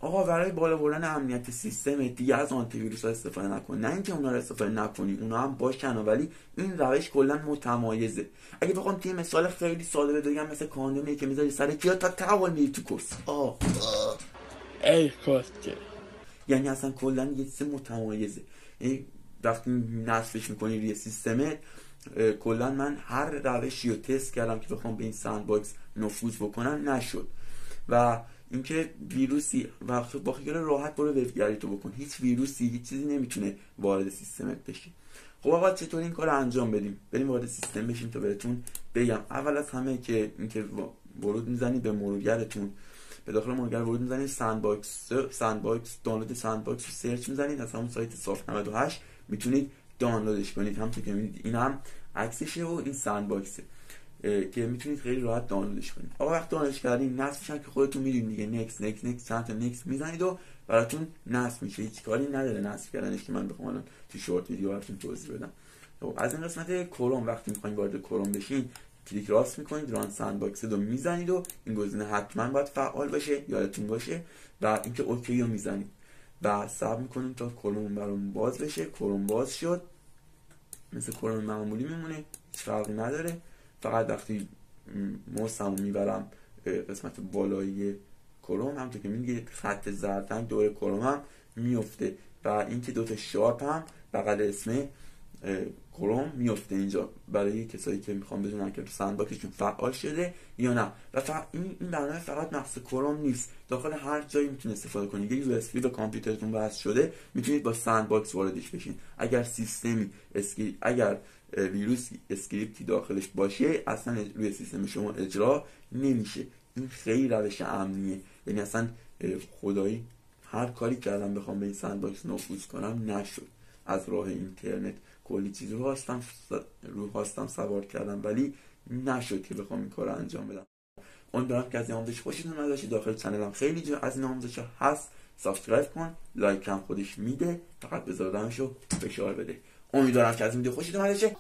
آقا برای بالا بردن امنیت سیستم دیگه از آنتی ویروس ها استفاده نکن. نه اینکه اونا رو استفاده نکنی، اونا هم باشن، ولی این روش کلا متمایزه. اگه بخوام یه مثال خیلی ساده بگم، مثل کاندومی که میذاری سر کیا تا تحول میری تو کس. ای کاسته. یعنی اصلا کلا یه چیز متمایزه. یعنی وقتی نصبش میکنی روی سیستمت، کلا من هر روشی رو تست کردم که بخوام به این سند باکس نفوذ بکنم، نشد. و اینکه ویروسی و با خیال راحت برو وبگردی تو بکن، هیچ ویروسی هیچ چیزی نمیتونه وارد سیستمت بشه. خب آقا چطور این کار رو انجام بدیم؟ بریم وارد سیستم بشیم تا بهتون بگم. اول از همه که اینکه ورود میزنید به مرورگرتون، به داخل مرورگر ورود میزنید، سندباکس دانلود سندباکس رو سرچ میزنید، از همون سایت صاف 98 میتونید دانلودش کنید. همونطور که میبینید این هم عکسشه و این سندباکسه که میتونید خیلی راحت دانلودش کنید. آقا وقت دانلودش کردین، نصبش هم که خودتون میدونید دیگه، نکس چند تا نکس میزنید و براتون نصب میشه. هیچ کاری نداره نصب کردنش که من بخوام الان تو شورت ویدیو براتون توضیح بدم. خب از این قسمت کروم، وقتی میخواین وارد کروم بشین، کلیک راست میکنید، ران سندباکس رو میزنید و این گزینه حتما باید فعال باشه، یادتون باشه، و اینکه اوکی رو میزنید و صبر میکنید تا کروم برام باز بشه. کروم باز شد، مثل کروم معمولی میمونه، هیچ فرقی نداره. فقط وقتی موسمو میبرم قسمت بالایی کروم، همونطور که میگید خط زرد دور کروم هم میفته و اینکه دوتا شارپ هم بغل اسم کروم میفته اینجا، برای کسایی که میخوام بدونن که سندباکسشون فعال شده یا نه. و این برنامه فقط مخصوص کروم نیست، داخل هر جایی میتونید استفاده کنید. یه یو اس بی به کامپیوترتون وصل شده، میتونید با سندباکس واردش بشین. اگر سیستمی اگر ویروس اسکریپتی داخلش باشه، اصلا روی سیستم شما اجرا نمیشه. این خیلی روش امنیه. یعنی اصلا خدایی هر کاری کردم بخوام به این سندباکس نفوذ کنم، نشد. از راه اینترنت کلی چیز رو هاستم سوار کردم، ولی نشد که بخوام این کار رو انجام بدم. امیدوارم که از این آموزش خوشتون اومده باشه. داخل چنلم خیلی جا از این آموزش هست. سابسکرایب کن، لایک هم خودش میده، فقط بذار دمشو فشار بده. امیدوارم که از این ویدیو خوشتون اومده باشه.